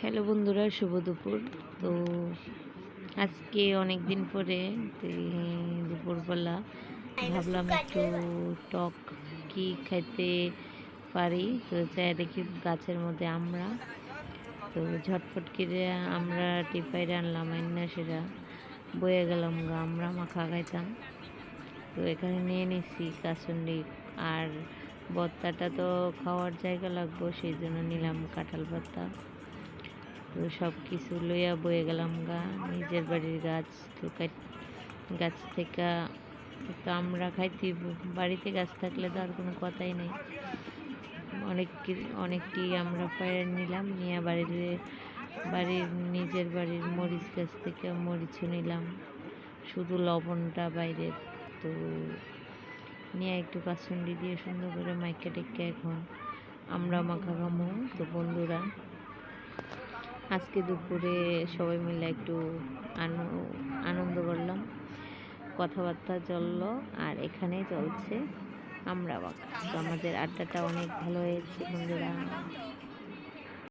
Hello বন্ধুরা, শুভ দুপুর। তো আজকে অনেক দিন পরে দুপুরবেলা ভাবলাম একটু টক কি খাইতে পারি। তো চাই দেখি গাছের মধ্যে আমরা তো ঝটফট করে আমরা টিপাইরে আনলাম, আইনা সেটা বয়ে গেলাম গা আমরা মাখা খাইতাম। তো এখানে নিয়ে নিছি কাসুন্ডি, আর ভর্তাটা তো খাওয়ার জায়গা লাগবো, সেই জন্য নিলাম কাঁঠাল ভর্তা। তো সব কিছু লইয়া বয়ে গেলাম গা নিজের বাড়ির গাছ। তো গাছ থেকে তো আমরা খাইতে, বাড়িতে গাছ থাকলে তো আর কোনো কথাই নেই। অনেকটি আমরা পায়ে নিলাম, নিয়ে বাড়ির নিজের বাড়ির মরিচ গাছ থেকে মরিচও নিলাম, শুধু লবণটা বাইরের। তো নিয়ে একটু কাসুন্ডি দিয়ে সুন্দর করে মাইকা টেক্কা এখন আমরা মাখা খামো। তো বন্ধুরা, আজকে দুপুরে সবাই মিলে একটু আনন্দ করলাম, কথাবার্তা চললো, আর এখানেই চলছে আমরা বাঁকা। তো আমাদের আড্ডাটা অনেক ভালো হয়েছে বন্ধুরা।